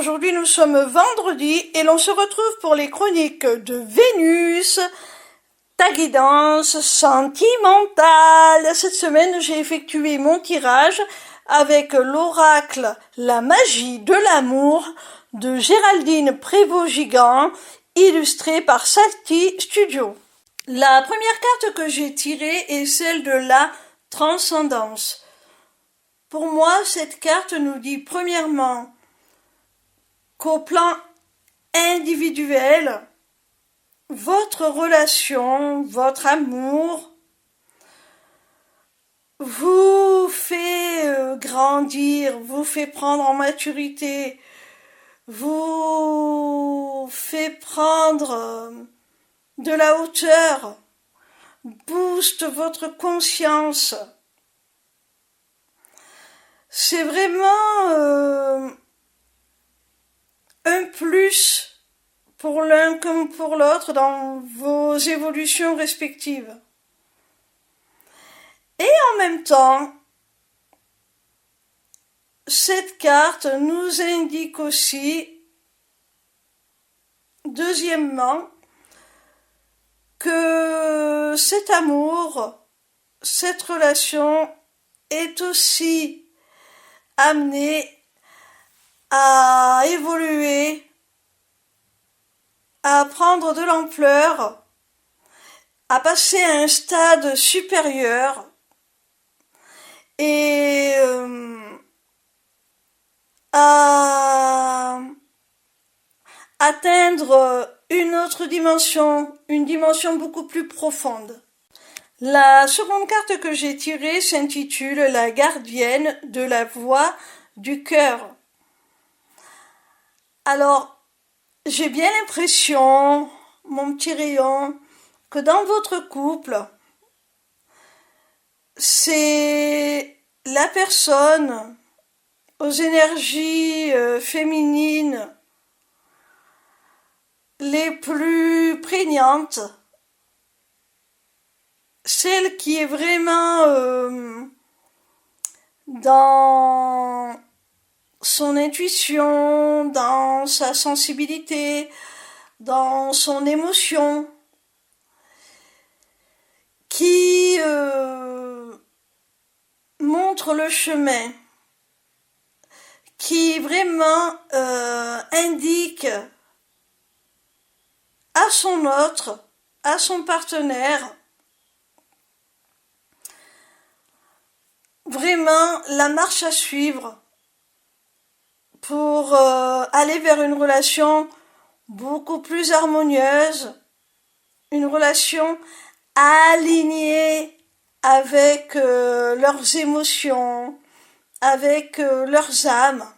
Aujourd'hui nous sommes vendredi et l'on se retrouve pour les chroniques de Vénus, ta guidance sentimentale. Cette semaine j'ai effectué mon tirage avec l'oracle La magie de l'amour de Géraldine Prévost-Gigant, illustré par Salty Studio. La première carte que j'ai tirée est celle de la transcendance. Pour moi, cette carte nous dit premièrement qu'au plan individuel, votre relation, votre amour vous fait grandir, vous fait prendre en maturité, vous fait prendre de la hauteur, booste votre conscience. C'est vraiment un plus pour l'un comme pour l'autre dans vos évolutions respectives. Et en même temps, cette carte nous indique aussi, deuxièmement, que cet amour, cette relation est aussi amenée à évoluer, à prendre de l'ampleur, à passer à un stade supérieur et à atteindre une autre dimension, une dimension beaucoup plus profonde. La seconde carte que j'ai tirée s'intitule La gardienne de la voix du cœur. Alors, j'ai bien l'impression, mon petit rayon, que dans votre couple, c'est la personne aux énergies féminines les plus prégnantes, celle qui est vraiment dans son intuition, dans sa sensibilité, dans son émotion, qui montre le chemin, qui vraiment indique à son autre, à son partenaire, vraiment la marche à suivre pour aller vers une relation beaucoup plus harmonieuse, une relation alignée avec leurs émotions, avec leurs âmes,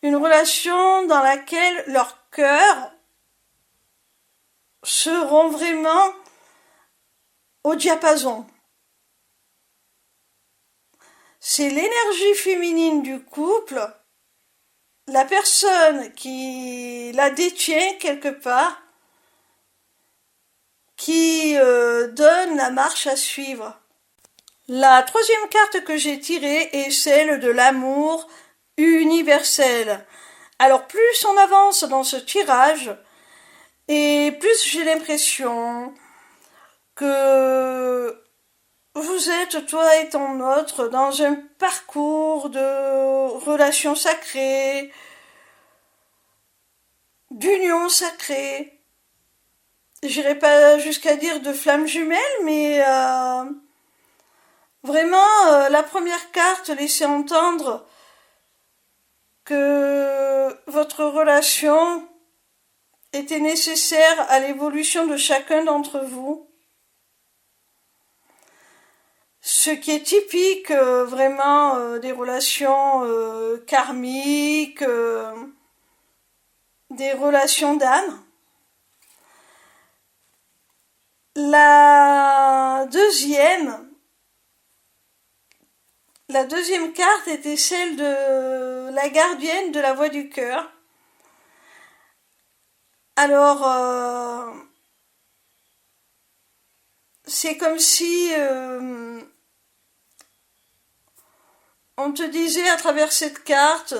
une relation dans laquelle leurs cœurs seront vraiment au diapason. C'est l'énergie féminine du couple, la personne qui la détient quelque part, qui donne la marche à suivre. La troisième carte que j'ai tirée est celle de l'amour universel. Alors plus on avance dans ce tirage, et plus j'ai l'impression que vous êtes, toi et ton autre, dans un parcours de relations sacrées, d'union sacrée. J'irai pas jusqu'à dire de flammes jumelles, mais vraiment, la première carte laissait entendre que votre relation était nécessaire à l'évolution de chacun d'entre vous. Ce qui est typique vraiment des relations karmiques, des relations d'âme. La deuxième carte était celle de la gardienne de la voix du cœur. Alors, c'est comme si on te disait à travers cette carte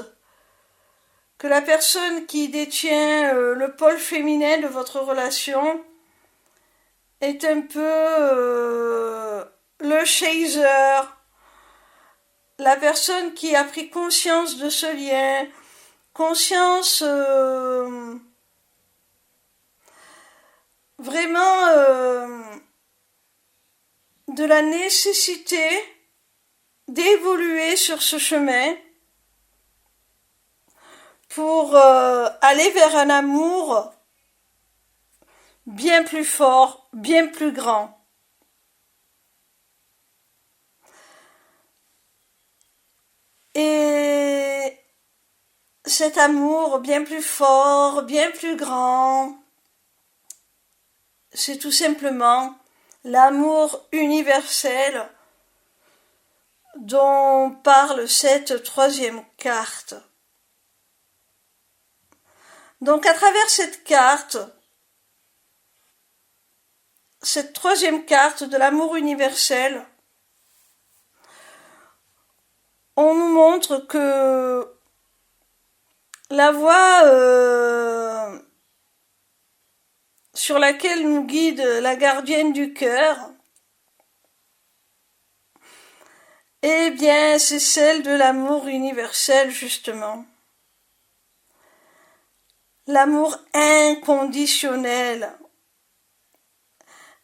que la personne qui détient le pôle féminin de votre relation est un peu le chaser, la personne qui a pris conscience de ce lien, conscience vraiment de la nécessité d'évoluer sur ce chemin pour aller vers un amour bien plus fort, bien plus grand. Et cet amour bien plus fort, bien plus grand, c'est tout simplement l'amour universel dont parle cette troisième carte. Donc à travers cette carte, cette troisième carte de l'amour universel, on nous montre que la voie sur laquelle nous guide la gardienne du cœur, eh bien, c'est celle de l'amour universel, justement. L'amour inconditionnel.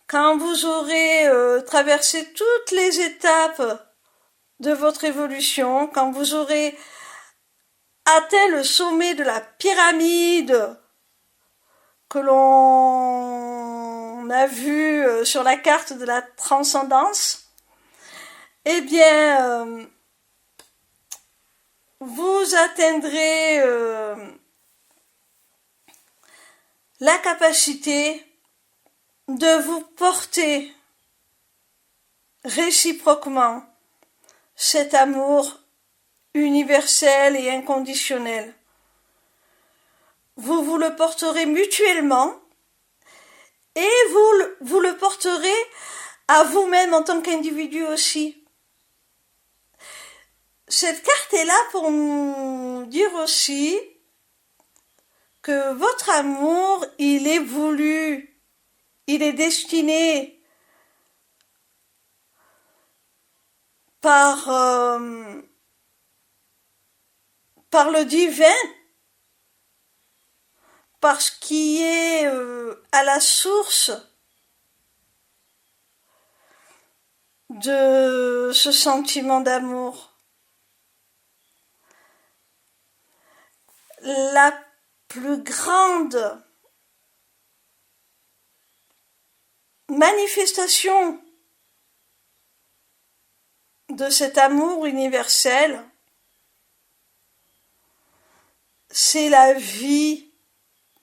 Quand vous aurez traversé toutes les étapes de votre évolution, quand vous aurez atteint le sommet de la pyramide que l'on a vu sur la carte de la transcendance, eh bien, vous atteindrez la capacité de vous porter réciproquement cet amour universel et inconditionnel. Vous le porterez mutuellement et vous le porterez à vous-même en tant qu'individu aussi. Cette carte est là pour nous dire aussi que votre amour, il est voulu, il est destiné par le divin, par ce qui est à la source de ce sentiment d'amour. La plus grande manifestation de cet amour universel, c'est la vie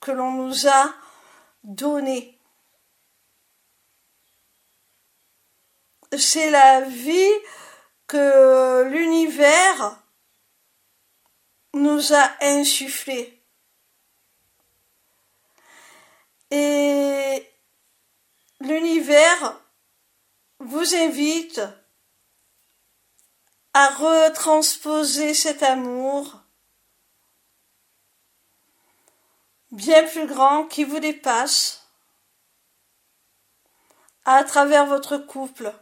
que l'on nous a donnée. C'est la vie que l'univers nous a insufflée. Et l'univers vous invite à retransposer cet amour bien plus grand qui vous dépasse à travers votre couple.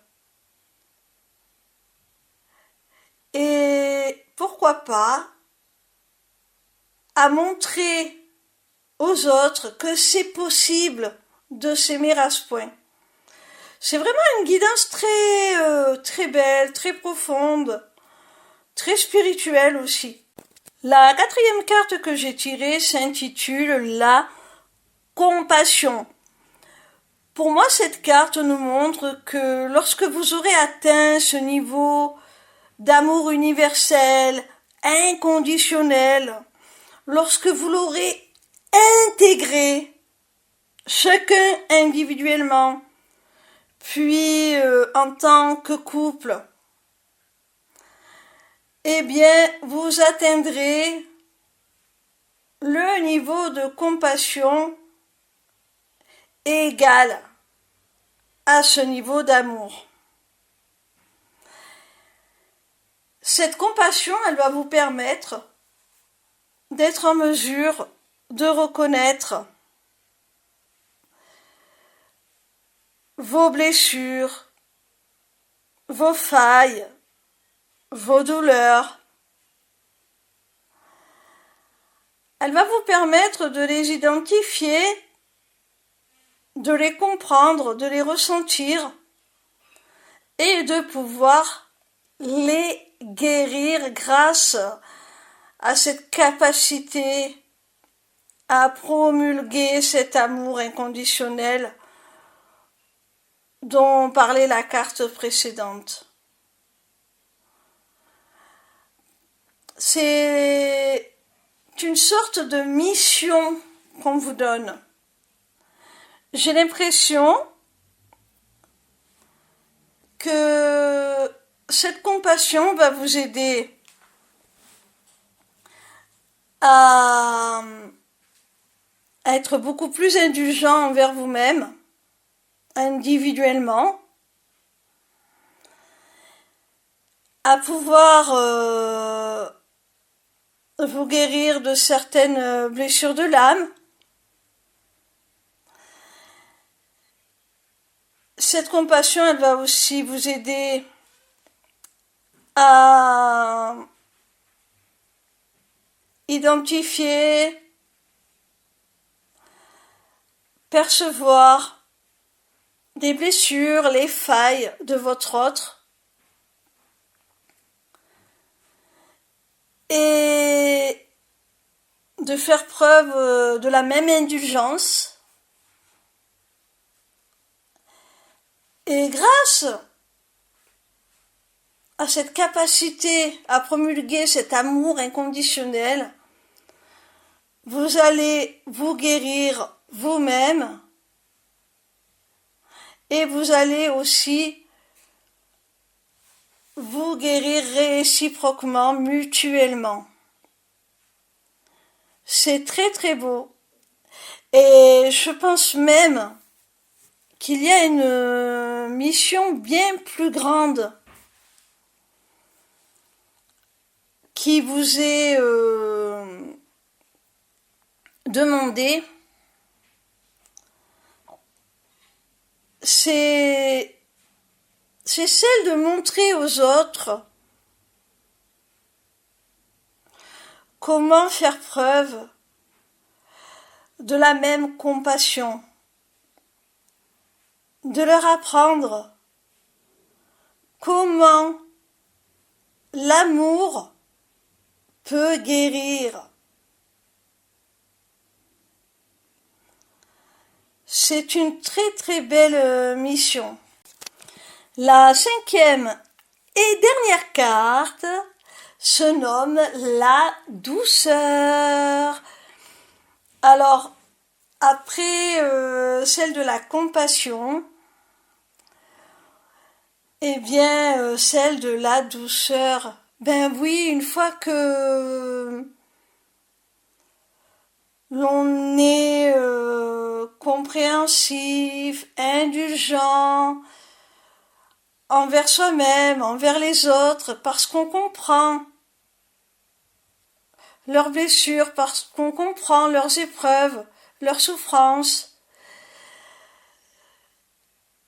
Et pourquoi pas à montrer aux autres que c'est possible de s'aimer à ce point. C'est vraiment une guidance très belle, très profonde, très spirituelle aussi. La quatrième carte que j'ai tirée s'intitule la compassion. Pour moi, cette carte nous montre que lorsque vous aurez atteint ce niveau d'amour universel, inconditionnel, lorsque vous l'aurez intégré, chacun individuellement, puis en tant que couple, eh bien, vous atteindrez le niveau de compassion égal à ce niveau d'amour. Cette compassion, elle va vous permettre d'être en mesure de reconnaître vos blessures, vos failles, vos douleurs. Elle va vous permettre de les identifier, de les comprendre, de les ressentir et de pouvoir les guérir grâce à cette capacité à promulguer cet amour inconditionnel dont parlait la carte précédente. C'est une sorte de mission qu'on vous donne. J'ai l'impression que cette compassion va vous aider à être beaucoup plus indulgent envers vous-même, individuellement, à pouvoir vous guérir de certaines blessures de l'âme. Cette compassion, elle va aussi vous aider à identifier, percevoir des blessures, les failles de votre autre et de faire preuve de la même indulgence. Et grâce à cette capacité à promulguer cet amour inconditionnel, vous allez vous guérir vous-même et vous allez aussi vous guérir réciproquement, mutuellement. C'est très très beau. Et je pense même qu'il y a une mission bien plus grande qui vous est demandée. C'est celle de montrer aux autres comment faire preuve de la même compassion, de leur apprendre comment l'amour peut guérir. C'est une très très belle mission. La 5e et dernière carte se nomme la douceur. Alors, après celle de la compassion, eh bien, celle de la douceur. Ben oui, une fois que l'on est compréhensif, indulgent envers soi-même, envers les autres, parce qu'on comprend leurs blessures, parce qu'on comprend leurs épreuves, leurs souffrances.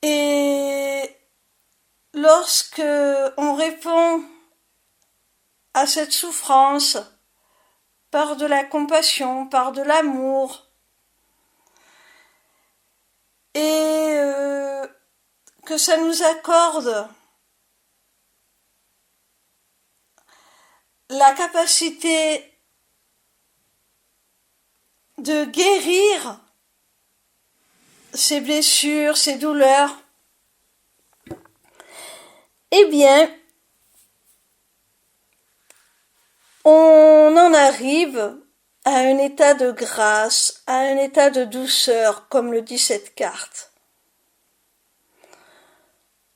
Et lorsque on répond à cette souffrance par de la compassion, par de l'amour, et que ça nous accorde la capacité de guérir ces blessures, ces douleurs, eh bien, on en arrive à un état de grâce, à un état de douceur, comme le dit cette carte.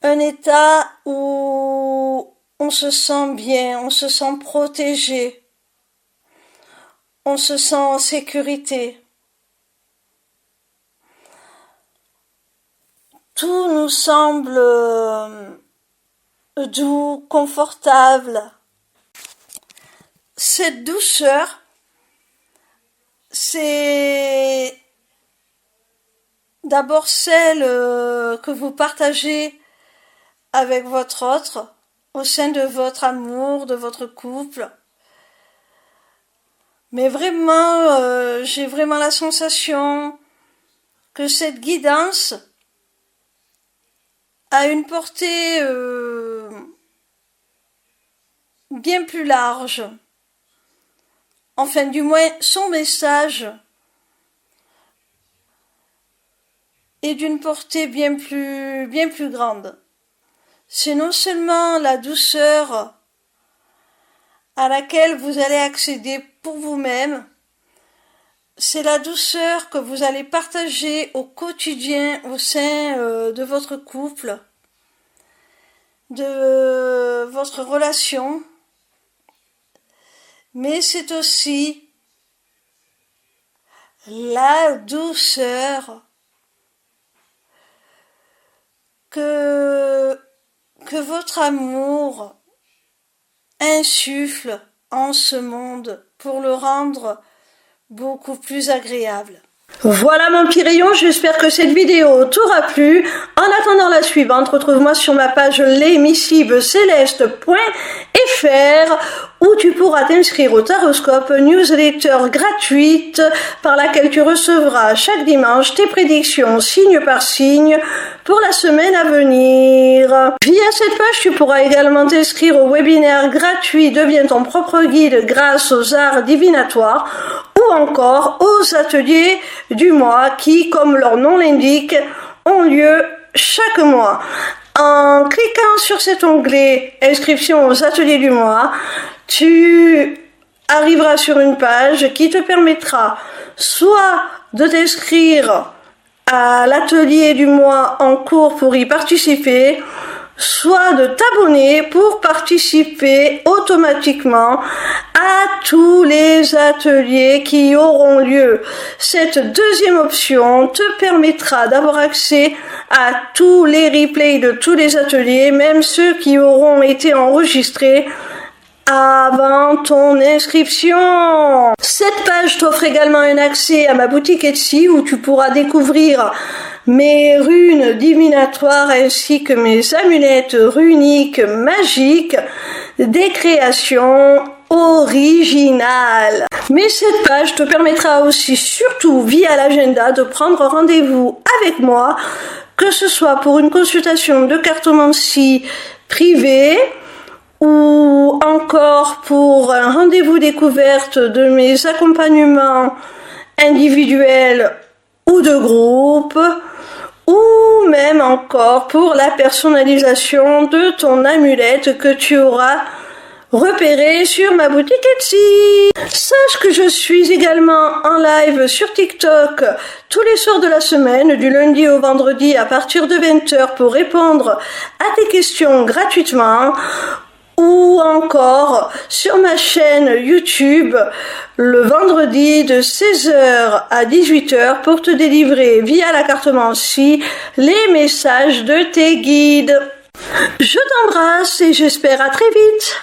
Un état où on se sent bien, on se sent protégé, on se sent en sécurité. Tout nous semble doux, confortable. Cette douceur, c'est d'abord celle que vous partagez avec votre autre, au sein de votre amour, de votre couple. Mais vraiment, j'ai vraiment la sensation que cette guidance a une portée bien plus large. Enfin, du moins, son message est d'une portée bien plus grande. C'est non seulement la douceur à laquelle vous allez accéder pour vous-même, c'est la douceur que vous allez partager au quotidien au sein de votre couple, de votre relation, mais c'est aussi la douceur que votre amour insuffle en ce monde pour le rendre beaucoup plus agréable. Voilà mon petit rayon, j'espère que cette vidéo t'aura plu. En attendant la suivante, retrouve-moi sur ma page lesmissiblecéleste.fr où tu pourras t'inscrire au Taroscope, newsletter gratuite par laquelle tu recevras chaque dimanche tes prédictions signe par signe pour la semaine à venir. Via cette page, tu pourras également t'inscrire au webinaire gratuit Deviens ton propre guide grâce aux arts divinatoires ou encore aux ateliers du mois qui, comme leur nom l'indique, ont lieu chaque mois. En cliquant sur cet onglet Inscription aux ateliers du mois, tu arriveras sur une page qui te permettra soit de t'inscrire à l'atelier du mois en cours pour y participer, soit de t'abonner pour participer automatiquement à tous les ateliers qui auront lieu. Cette deuxième option te permettra d'avoir accès à tous les replays de tous les ateliers, même ceux qui auront été enregistrés avant ton inscription. Cette page t'offre également un accès à ma boutique Etsy où tu pourras découvrir mes runes divinatoires ainsi que mes amulettes runiques magiques, des créations originales. Mais cette page te permettra aussi, surtout via l'agenda, de prendre rendez-vous avec moi, que ce soit pour une consultation de cartomancie privée, ou encore pour un rendez-vous découverte de mes accompagnements individuels ou de groupe, ou même encore pour la personnalisation de ton amulette que tu auras repérée sur ma boutique Etsy. Sache que je suis également en live sur TikTok tous les soirs de la semaine, du lundi au vendredi à partir de 20h pour répondre à tes questions gratuitement, ou encore sur ma chaîne YouTube le vendredi de 16h à 18h pour te délivrer via la cartomancie les messages de tes guides. Je t'embrasse et j'espère à très vite.